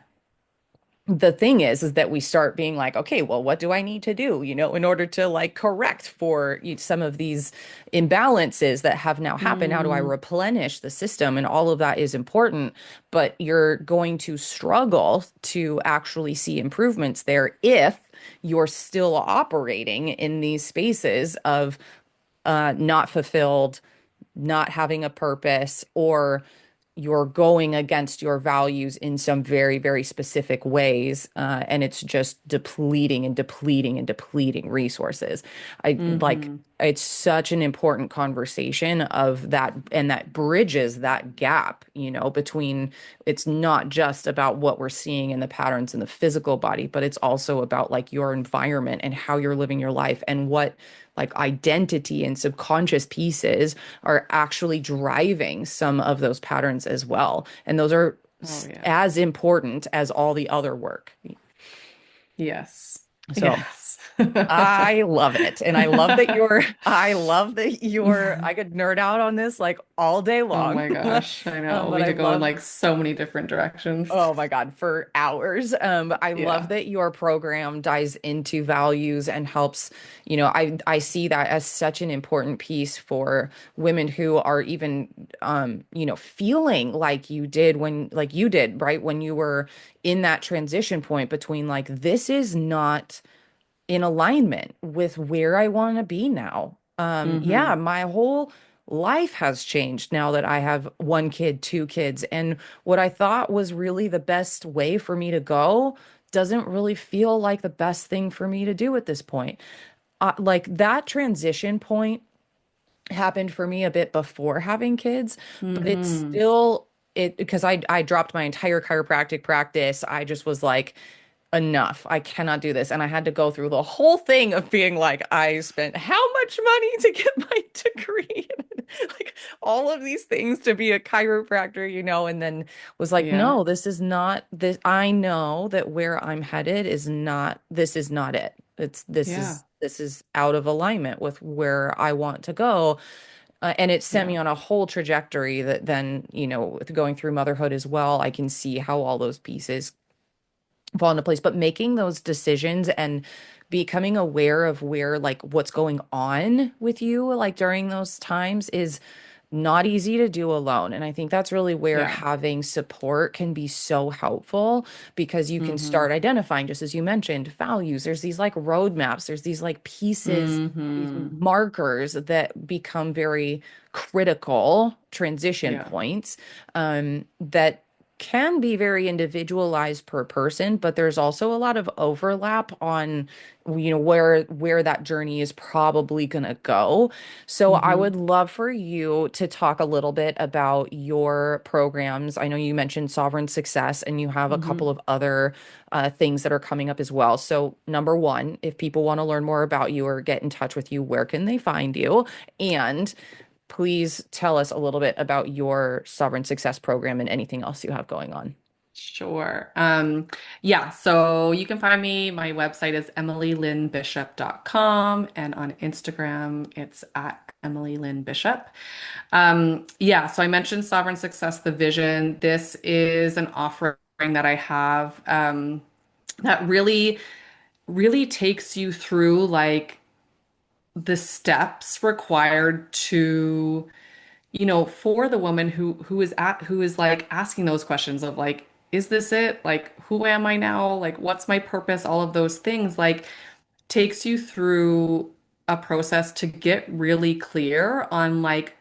the thing is that we start being like, okay, well, what do I need to do, in order to like correct for some of these imbalances that have now happened? How do I Mm. replenish the system? And all of that is important, but you're going to struggle to actually see improvements there if you're still operating in these spaces of not fulfilled, not having a purpose, or you're going against your values in some very, very specific ways, and it's just depleting and depleting and depleting resources. I like Mm-hmm. it's such an important conversation of that, and that bridges that gap, between it's not just about what we're seeing in the patterns in the physical body, but it's also about like your environment and how you're living your life and what like identity and subconscious pieces are actually driving some of those patterns as well. And those are Oh yeah. as important as all the other work. Yes. So Yes. I love it. And I could nerd out on this like all day Oh long. my gosh, I know. But We I could go in love like so many different directions. Oh my God, for hours. But I love Yeah. that your program dives into values and helps, I see that as such an important piece for women who are even feeling like you did, right? When you were in that transition point between like this is not in alignment with where I want to be now. Yeah, Mm-hmm. my whole life has changed now that I have one kid, two kids, and what I thought was really the best way for me to go doesn't really feel like the best thing for me to do at this point. Like that transition point happened for me a bit before having kids, but it's Mm-hmm. still it because I dropped my entire chiropractic practice. I just was like, enough. I cannot do this. And I had to go through the whole thing of being like, I spent how much money to get my degree? Like all of these things to be a chiropractor, and then was like, Yeah. no, this is not this. I know that where I'm headed this is not it. Yeah. This is out of alignment with where I want to go. And it sent Yeah. me on a whole trajectory that then, with going through motherhood as well, I can see how all those pieces fall into place. But making those decisions and becoming aware of where, like, what's going on with you, like, during those times is not easy to do alone. And I think that's really where Yeah. having support can be so helpful because you can Mm-hmm. start identifying, just as you mentioned, values. There's these like roadmaps, there's these like pieces, these Mm-hmm. markers that become very critical transition Yeah. points, that can be very individualized per person, but there's also a lot of overlap on, where that journey is probably going to go. So I Mm-hmm. would love for you to talk a little bit about your programs. I know you mentioned Sovereign Success and you have a Mm-hmm. couple of other things that are coming up as well. So number one, if people want to learn more about you or get in touch with you, where can they find you? And please tell us a little bit about your Sovereign Success program and anything else you have going on. Sure. Yeah, so you can find me. My website is emilylynnbishop.com, and on Instagram it's at Emily Lynn Bishop. Yeah, so I mentioned Sovereign Success, the vision. This is an offering that I have that really takes you through like the steps required to for the woman who is like asking those questions of like, is this it? Like, who am I now? Like, what's my purpose? All of those things, like, takes you through a process to get really clear on like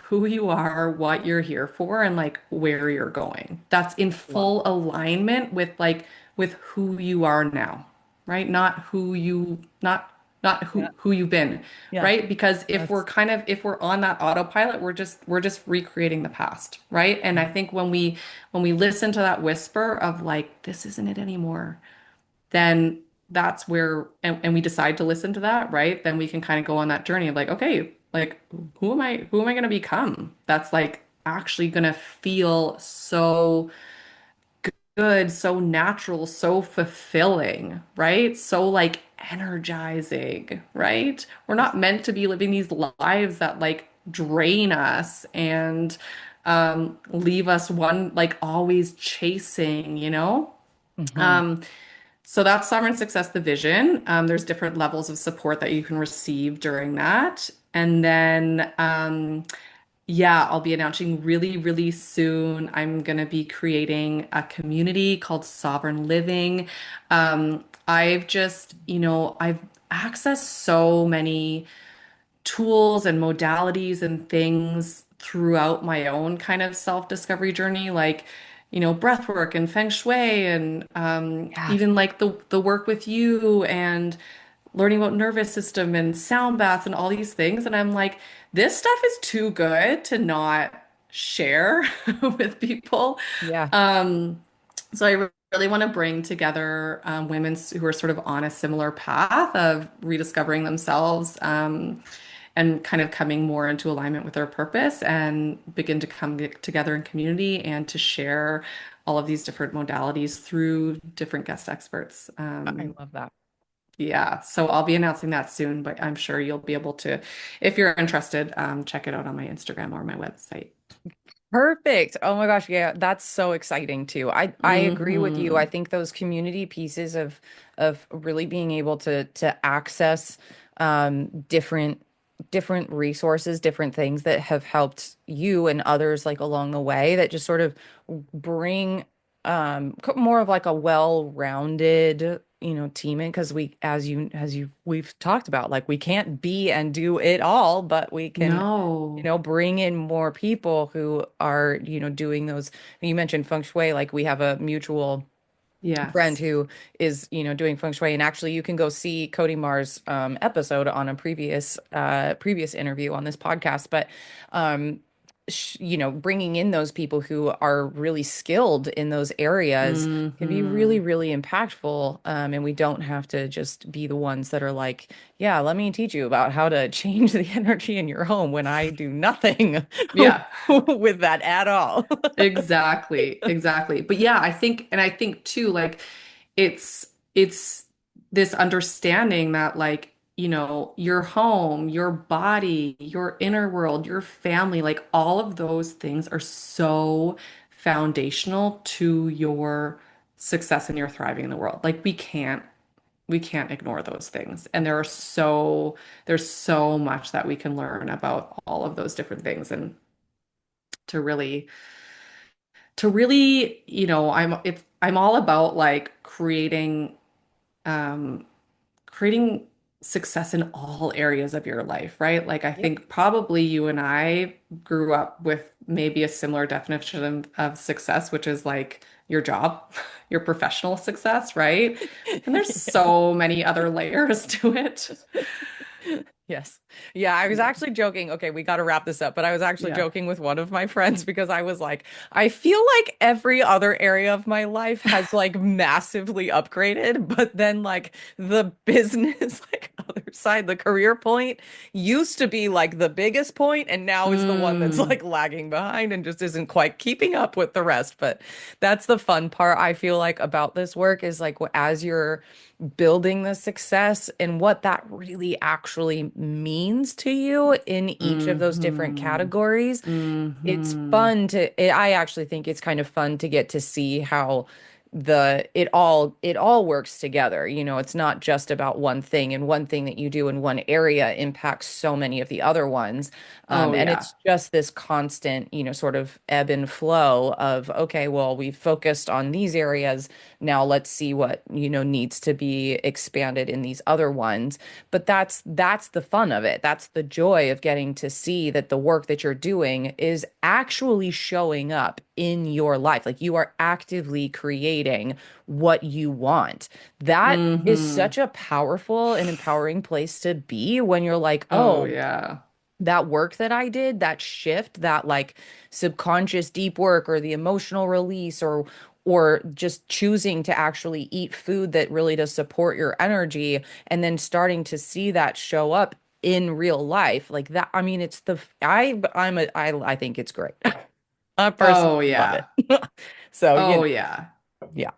who you are, what you're here for, and like where you're going. That's in Love full alignment with like with who you are now, right? Not who you not Yeah. who you've been, Yeah. right? Because That's if we're on that autopilot, we're just recreating the past, right? And I think when we listen to that whisper of like this isn't it anymore, then that's where and we decide to listen to that, right? Then we can kind of go on that journey of like, okay, like who am I going to become? That's like actually going to feel so good, so natural, so fulfilling, right? So like energizing, right? We're yes. not meant to be living these lives that like drain us and leave us one like always chasing, you know? Hmm. Um, so that's Sovereign Success, the vision. There's different levels of support that you can receive during that. And then yeah, I'll be announcing really, really soon. I'm going to be creating a community called Sovereign Living. I've just, I've accessed so many tools and modalities and things throughout my own kind of self-discovery journey, like, breath work and feng shui and Yeah. even like the work with you and learning about nervous system and sound baths and all these things. And I'm like, this stuff is too good to not share with people. Yeah. Um, so I really want to bring together women who are sort of on a similar path of rediscovering themselves and kind of coming more into alignment with their purpose and begin to together in community and to share all of these different modalities through different guest experts. I love that. Yeah, so I'll be announcing that soon, but I'm sure you'll be able to, if you're interested, check it out on my Instagram or my website. Perfect. Oh my gosh, yeah, that's so exciting too. I agree with you. I Hmm. think those community pieces of really being able to access different resources, different things that have helped you and others like along the way that just sort of bring more of like a well-rounded, team in because we as you we've talked about like we can't be and do it all, but we can No. bring in more people who are, doing those. You mentioned feng shui, like we have a mutual friend Yes. who is, doing feng shui. And actually you can go see Cody Marr's episode on a previous interview on this podcast. But bringing in those people who are really skilled in those areas can be really, Hmm. really impactful. And we don't have to just be the ones that are like, yeah, let me teach you about how to change the energy in your home when I do nothing Yeah. with that at all. Exactly, exactly. But yeah, I think too, like it's this understanding that like, your home, your body, your inner world, your family, like all of those things are so foundational to your success and your thriving in the world. Like we can't ignore those things. And there's so much that we can learn about all of those different things and to really I'm all about like um creating success in all areas of your life, right? Like I Yep. think probably you and I grew up with maybe a similar definition of success, which is like your job, your professional success, right? And there's so many other layers to it. Yes. Yeah, I was Yeah. actually joking. Okay, we got to wrap this up, but I was actually Yeah. joking with one of my friends because I was like, I feel like every other area of my life has like massively upgraded, but then like the business, like other side, the career point used to be like the biggest point and now is the one that's Mm, like lagging behind and just isn't quite keeping up with the rest. But that's the fun part I feel like about this work is like as you're building the success and what that really actually means to you in each of those different mm-hmm, categories. It's mm-hmm. fun I actually think it's kind of fun to get to see how it all works together. It's not just about one thing, and one thing that you do in one area impacts so many of the other ones. Oh And yeah. it's just this constant, sort of ebb and flow of, okay, well, we've focused on these areas. Now let's see what, needs to be expanded in these other ones. But that's the fun of it. That's the joy of getting to see that the work that you're doing is actually showing up in your life. Like you are actively creating what you want. That is Mm-hmm. such a powerful and empowering place to be when you're like, Oh oh, yeah. that work that I did, that shift, that like subconscious deep work or the emotional release or just choosing to actually eat food that really does support your energy and then starting to see that show up in real life. Like that, I mean, it's the I think it's great. I personally Oh love yeah. it. So, Oh yeah. yeah,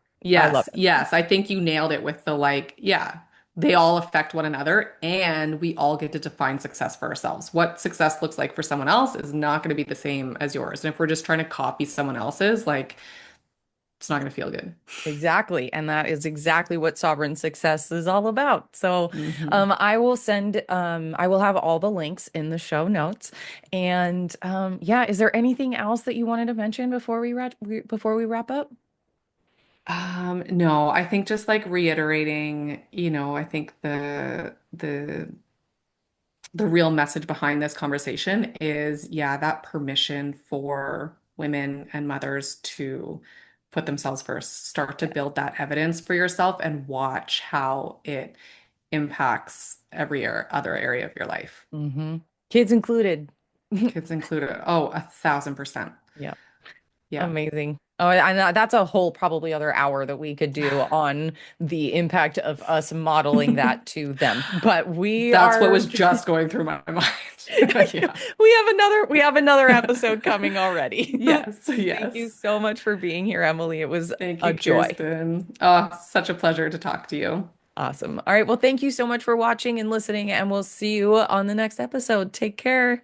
I love Yes, it. yes. I think you nailed it with the like, yeah, they all affect one another and we all get to define success for ourselves. What success looks like for someone else is not going to be the same as yours. And if we're just trying to copy someone else's, like, it's not going to feel good. Exactly. And that is exactly what sovereign success is all about. So Hmm. I will have all the links in the show notes. And yeah, is there anything else that you wanted to mention before we wrap up? No, I think just like reiterating, I think the real message behind this conversation is, yeah, that permission for women and mothers to put themselves first, start to Yeah. build that evidence for yourself and watch how it impacts every other area of your life, Hmm. Kids included. kids included. Oh, 1,000%. Yeah. Yeah. Amazing. Oh, and that's a whole probably other hour that we could do on the impact of us modeling that to them. But we That's what are was just going through my mind. Yeah. we have another episode coming already. Yes, Thank you yes. so much for being here, Emily. It was Thank a you, joy. Kirsten. Oh, such a pleasure to talk to you. Awesome. All right. Well, thank you so much for watching and listening, and we'll see you on the next episode. Take care.